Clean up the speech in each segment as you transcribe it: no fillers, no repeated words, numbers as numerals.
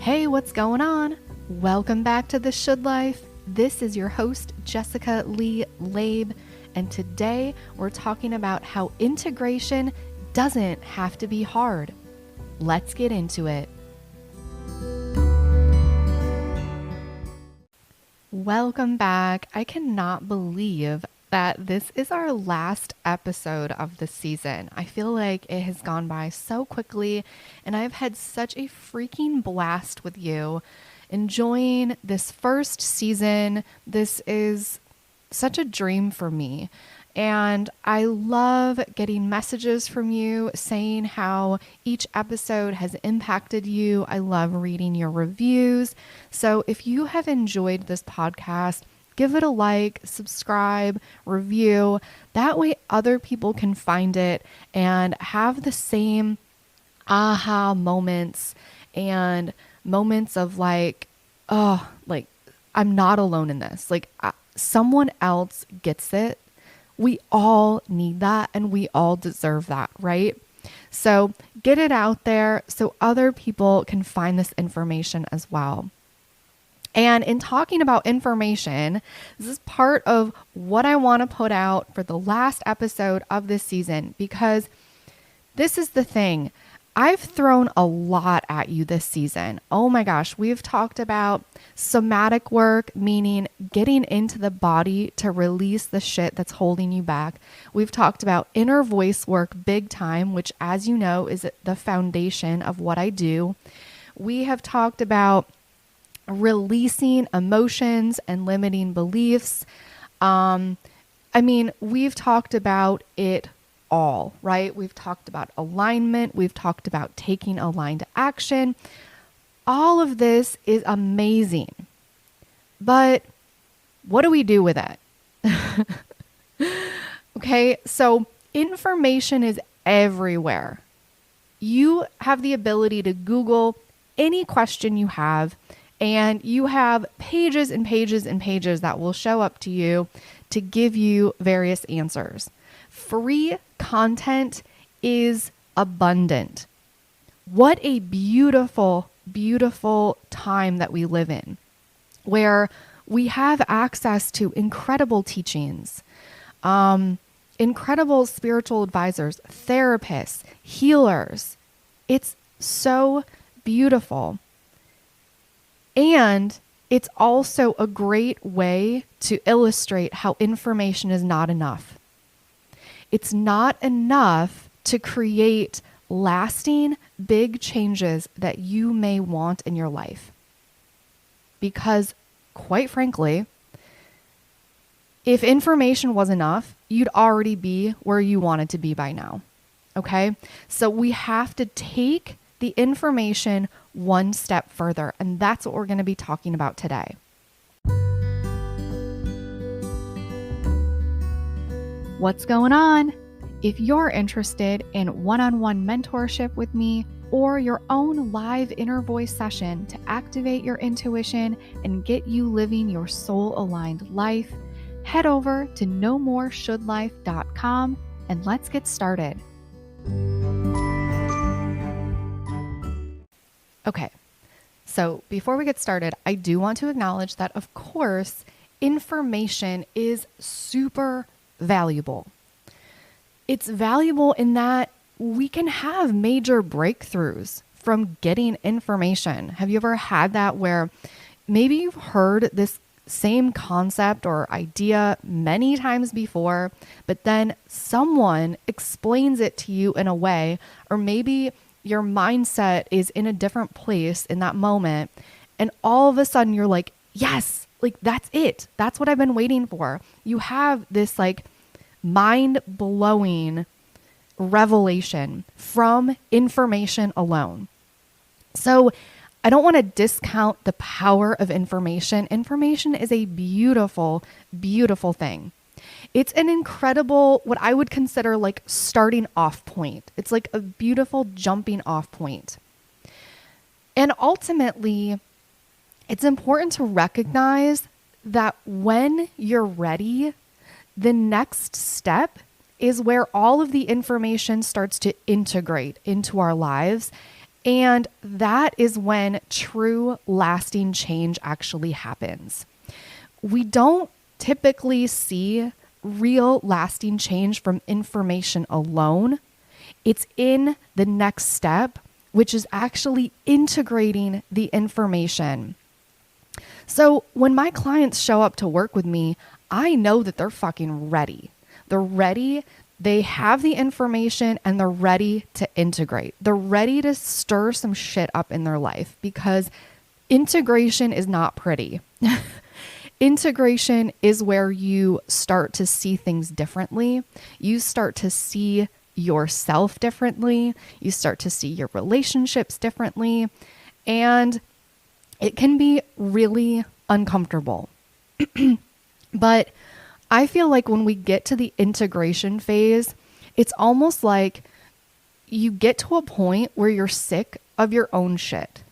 Hey, what's going on? Welcome back to The Should Life. This is your host, Jessica Lee Labe, and today we're talking about how integration doesn't have to be hard. Let's get into it. Welcome back. I cannot believe that this is our last episode of the season. I feel like it has gone by so quickly, and I've had such a freaking blast with you enjoying this first season. This is such a dream for me. And I love getting messages from you saying how each episode has impacted you. I love reading your reviews. So if you have enjoyed this podcast, give it a like, subscribe, review. That way other people can find it and have the same aha moments and moments of like, oh, like I'm not alone in this. Like someone else gets it. We all need that and we all deserve that, right? So get it out there so other people can find this information as well. And in talking about information, this is part of what I want to put out for the last episode of this season, because this is the thing. I've thrown a lot at you this season. Oh my gosh, we've talked about somatic work, meaning getting into the body to release the shit that's holding you back. We've talked about inner voice work big time, which, as you know, is the foundation of what I do. We have talked about releasing emotions and limiting beliefs. We've talked about it all, right? We've talked about alignment. We've talked about taking aligned action. All of this is amazing. But what do we do with it? Okay, so information is everywhere. You have the ability to Google any question you have, and you have pages and pages and pages that will show up to you to give you various answers. Free content is abundant. What a beautiful, beautiful time that we live in, where we have access to incredible teachings, incredible spiritual advisors, therapists, healers. It's so beautiful. And it's also a great way to illustrate how information is not enough. It's not enough to create lasting, big changes that you may want in your life. Because, quite frankly, if information was enough, you'd already be where you wanted to be by now. Okay? So we have to take the information one step further, and that's what we're going to be talking about today. What's going on? If you're interested in one-on-one mentorship with me or your own live inner voice session to activate your intuition and get you living your soul-aligned life, head over to nomoreshouldlife.com and let's get started. Okay, so before we get started, I do want to acknowledge that, of course, information is super valuable. It's valuable in that we can have major breakthroughs from getting information. Have you ever had that where maybe you've heard this same concept or idea many times before, but then someone explains it to you in a way, or maybe your mindset is in a different place in that moment, and all of a sudden you're like, yes, like that's it. That's what I've been waiting for. You have this like mind-blowing revelation from information alone. So I don't want to discount the power of information. Information is a beautiful, beautiful thing. It's an incredible, what I would consider like starting off point. It's like a beautiful jumping off point. And ultimately, it's important to recognize that when you're ready, the next step is where all of the information starts to integrate into our lives And that is when true lasting change actually happens. We don't typically see real lasting change from information alone. It's in the next step, which is actually integrating the information. So when my clients show up to work with me, I know that they're fucking ready. They're ready. They have the information and they're ready to integrate. They're ready to stir some shit up in their life because integration is not pretty. Integration is where you start to see things differently. You start to see yourself differently. You start to see your relationships differently. And it can be really uncomfortable. But I feel like when we get to the integration phase, it's almost like you get to a point where you're sick of your own shit.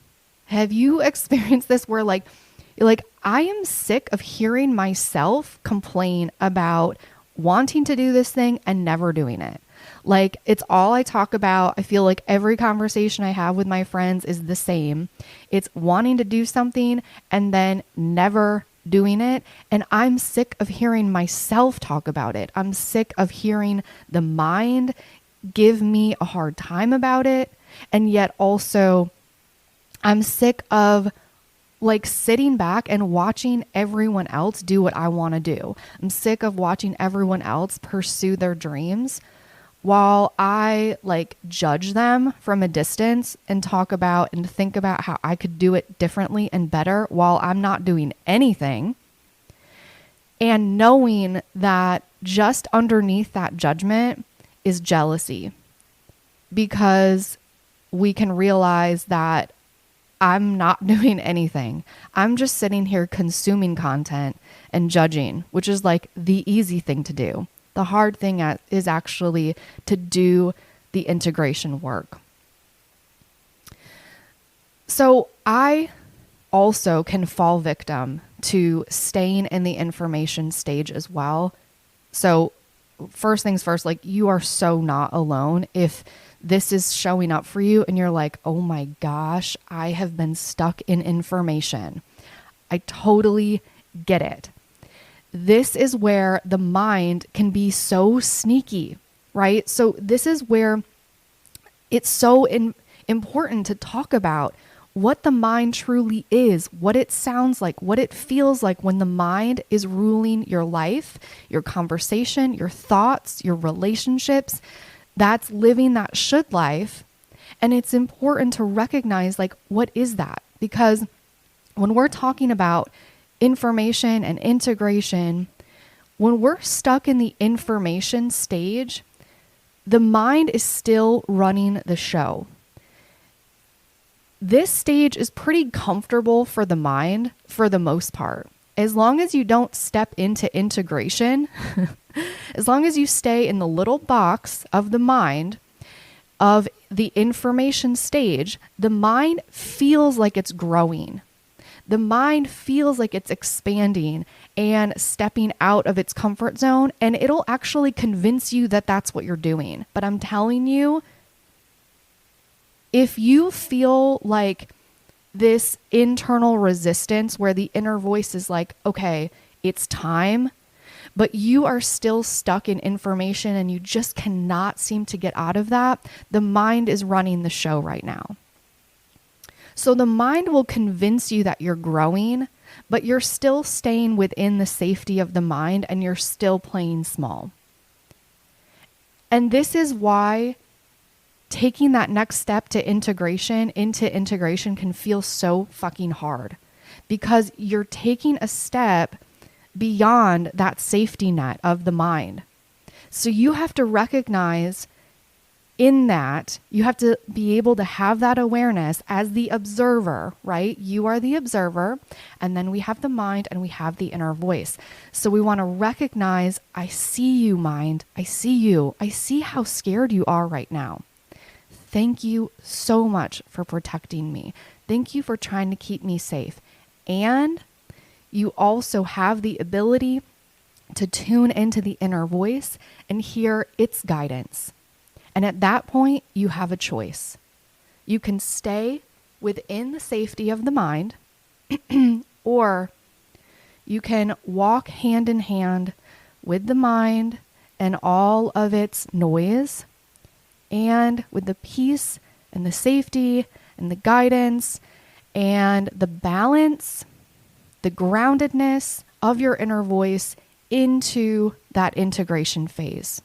Have you experienced this where you're like, I am sick of hearing myself complain about wanting to do this thing and never doing it. Like, it's all I talk about. I feel like every conversation I have with my friends is the same. It's wanting to do something and then never doing it. And I'm sick of hearing myself talk about it. I'm sick of hearing the mind give me a hard time about it. And yet also, I'm sick of sitting back and watching everyone else do what I want to do. I'm sick of watching everyone else pursue their dreams while I judge them from a distance and talk about and think about how I could do it differently and better while I'm not doing anything. And knowing that just underneath that judgment is jealousy, because we can realize that I'm not doing anything. I'm just sitting here consuming content and judging, which is the easy thing to do. The hard thing is actually to do the integration work. So I also can fall victim to staying in the information stage as well. So first things first, you are so not alone if this is showing up for you and you're like, oh my gosh, I have been stuck in information. I totally get it. This is where the mind can be so sneaky, right? So this is where it's so important to talk about what the mind truly is, what it sounds like, what it feels like when the mind is ruling your life, your conversation, your thoughts, your relationships. That's living that should life. And it's important to recognize what is that? Because when we're talking about information and integration, when we're stuck in the information stage, the mind is still running the show. This stage is pretty comfortable for the mind for the most part. As long as you don't step into integration, as long as you stay in the little box of the mind of the information stage, the mind feels like it's growing. The mind feels like it's expanding and stepping out of its comfort zone, and it'll actually convince you that that's what you're doing. But I'm telling you, if you feel like this internal resistance where the inner voice is like, okay, it's time, but you are still stuck in information and you just cannot seem to get out of that, the mind is running the show right now. So the mind will convince you that you're growing, but you're still staying within the safety of the mind and you're still playing small. And this is why taking that next step to integration can feel so fucking hard, because you're taking a step beyond that safety net of the mind. So you have to recognize in that, you have to be able to have that awareness as the observer, right? You are the observer, and then we have the mind and we have the inner voice. So we want to recognize, I see you, mind. I see you. I see how scared you are right now. Thank you so much for protecting me. Thank you for trying to keep me safe. And you also have the ability to tune into the inner voice and hear its guidance. And at that point, you have a choice. You can stay within the safety of the mind, or you can walk hand in hand with the mind and all of its noise, and with the peace and the safety and the guidance and the balance, the groundedness of your inner voice into that integration phase.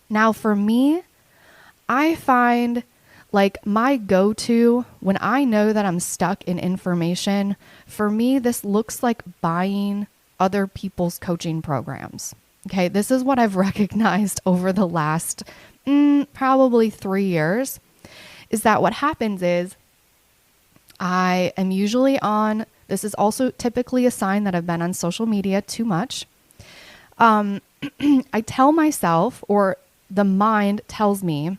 Now, for me, I find like my go-to when I know that I'm stuck in information, for me, this looks like buying other people's coaching programs. Okay, this is what I've recognized over the last probably 3 years, is that what happens is I am usually on, this is also typically a sign that I've been on social media too much. I tell myself, or the mind tells me,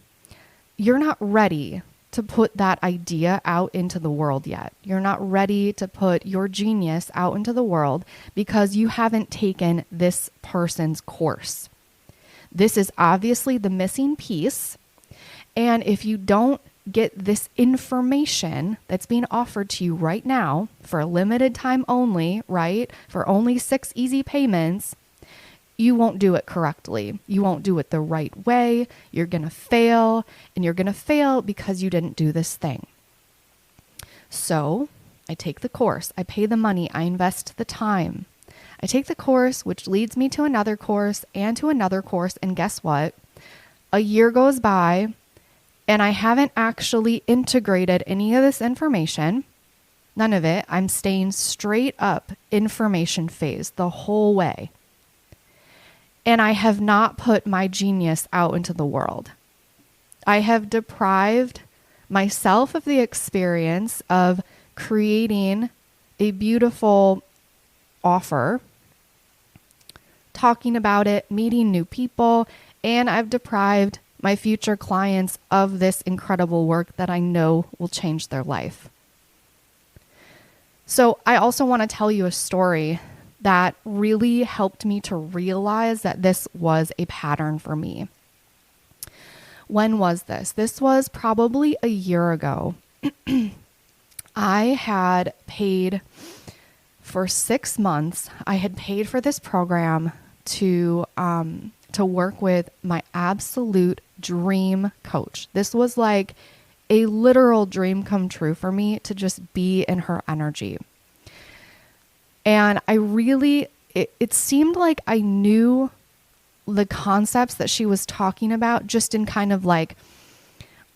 you're not ready to put that idea out into the world yet. You're not ready to put your genius out into the world because you haven't taken this person's course. This is obviously the missing piece. And if you don't get this information that's being offered to you right now for a limited time only, right? For only 6 easy payments, you won't do it correctly. You won't do it the right way. You're going to fail, and you're going to fail because you didn't do this thing. So I take the course, I pay the money, I invest the time. I take the course, which leads me to another course and to another course. And guess what? A year goes by and I haven't actually integrated any of this information. None of it. I'm staying straight up information phase the whole way. And I have not put my genius out into the world. I have deprived myself of the experience of creating a beautiful offer, talking about it, meeting new people, and I've deprived my future clients of this incredible work that I know will change their life. So I also want to tell you a story that really helped me to realize that this was a pattern for me. When was this? This was probably a year ago. I had paid for 6 months. I had paid for this program to work with my absolute dream coach. This was like a literal dream come true for me to just be in her energy. And I really, it seemed like I knew the concepts that she was talking about just in kind of like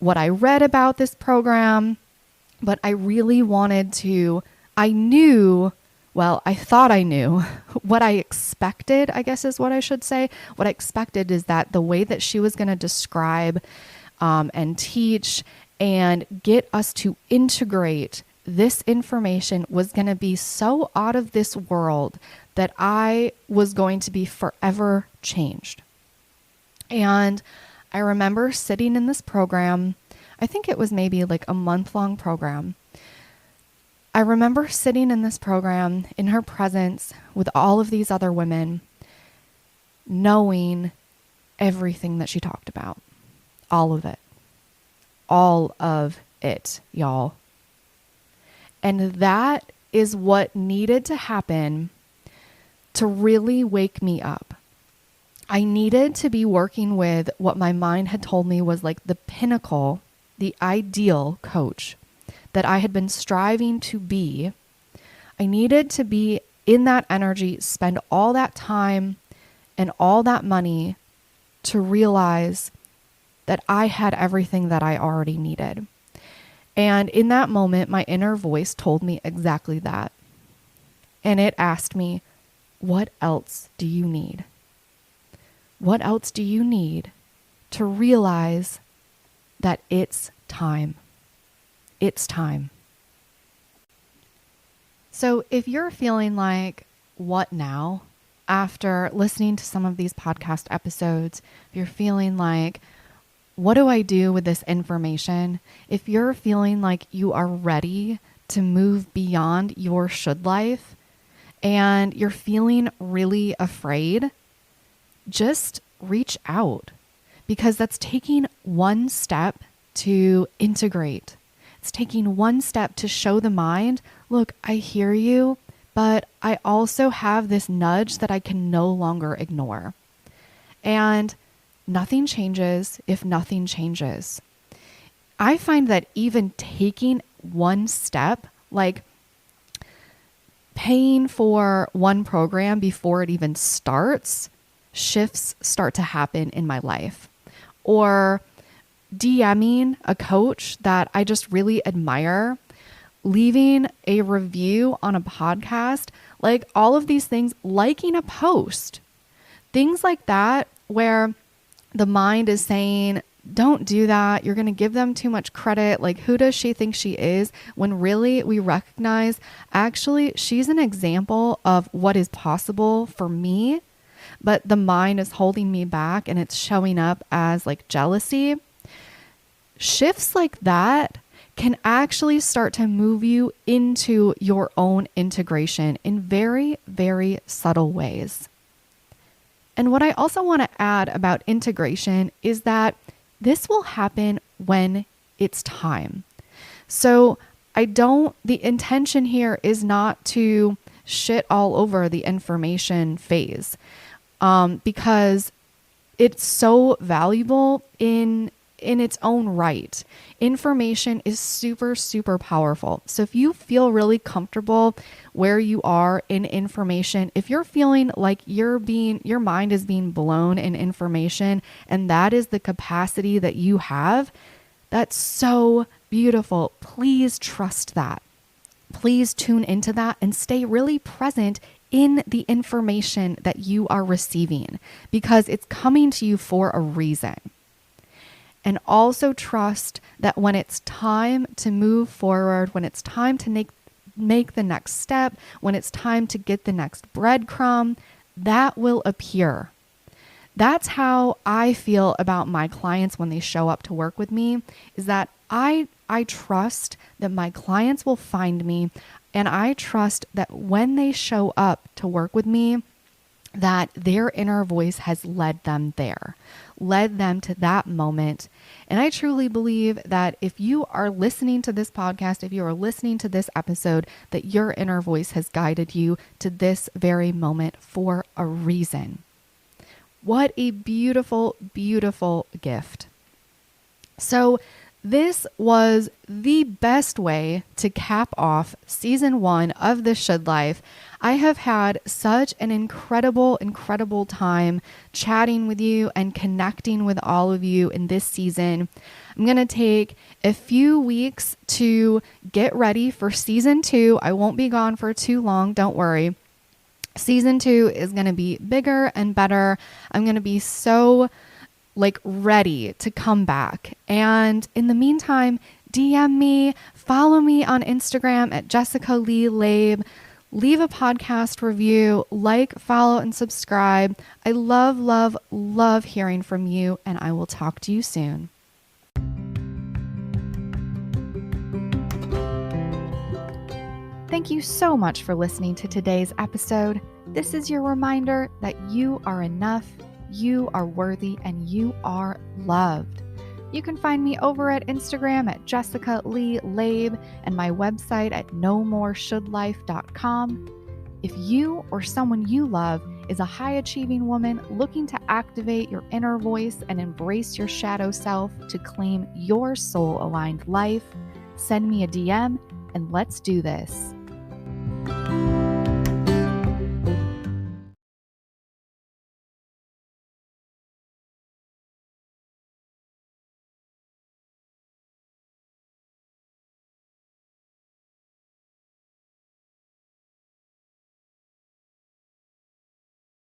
what I read about this program, but I really wanted to, I thought I knew what I expected, I guess is what I should say. What I expected is that the way that she was going to describe and teach and get us to integrate this information was going to be so out of this world that I was going to be forever changed. And I remember sitting in this program, I think it was maybe like a month-long program. I remember sitting in this program in her presence with all of these other women, knowing everything that she talked about. All of it. All of it, y'all. And that is what needed to happen to really wake me up. I needed to be working with what my mind had told me was like the pinnacle, the ideal coach that I had been striving to be. I needed to be in that energy, spend all that time and all that money to realize that I had everything that I already needed. And in that moment, my inner voice told me exactly that. And it asked me, what else do you need? What else do you need to realize that it's time? It's time. So if you're feeling like, what now? After listening to some of these podcast episodes, if you're feeling like, what do I do with this information? If you're feeling like you are ready to move beyond your should life and you're feeling really afraid, just reach out, because that's taking one step to integrate. It's taking one step to show the mind, look, I hear you, but I also have this nudge that I can no longer ignore. And nothing changes if nothing changes. I find that even taking one step, like paying for one program before it even starts, shifts start to happen in my life. Or DMing a coach that I just really admire, leaving a review on a podcast, like all of these things, liking a post, things like that, where the mind is saying, don't do that. You're going to give them too much credit. Like, who does she think she is? When really we recognize, actually, she's an example of what is possible for me, but the mind is holding me back and it's showing up as like jealousy. Shifts like that can actually start to move you into your own integration in very, very subtle ways. And what I also want to add about integration is that this will happen when it's time. So the intention here is not to shit all over the information phase, because it's so valuable in its own right. Information is super, super powerful. So if you feel really comfortable where you are in information, if you're feeling like your mind is being blown in information, and that is the capacity that you have, that's so beautiful. Please trust that. Please tune into that and stay really present in the information that you are receiving, because it's coming to you for a reason. And also trust that when it's time to move forward, when it's time to make the next step, when it's time to get the next breadcrumb, that will appear. That's how I feel about my clients when they show up to work with me, is that I trust that my clients will find me, and I trust that when they show up to work with me, that their inner voice has led them there, led them to that moment. And I truly believe that if you are listening to this podcast, if you are listening to this episode, that your inner voice has guided you to this very moment for a reason. What a beautiful, beautiful gift. So this was the best way to cap off season 1 of The Should Life. I have had such an incredible, incredible time chatting with you and connecting with all of you in this season. I'm going to take a few weeks to get ready for season 2. I won't be gone for too long, don't worry. Season 2 is going to be bigger and better. I'm going to be so ready to come back. And in the meantime, DM me, follow me on Instagram at Jessica Lee Labe, leave a podcast review, follow, and subscribe. I love, love, love hearing from you, and I will talk to you soon. Thank you so much for listening to today's episode. This is your reminder that you are enough, you are worthy, and you are loved. You can find me over at Instagram at Jessica Lee Labe and my website at nomoreshouldlife.com. If you or someone you love is a high-achieving woman looking to activate your inner voice and embrace your shadow self to claim your soul-aligned life, send me a DM and let's do this.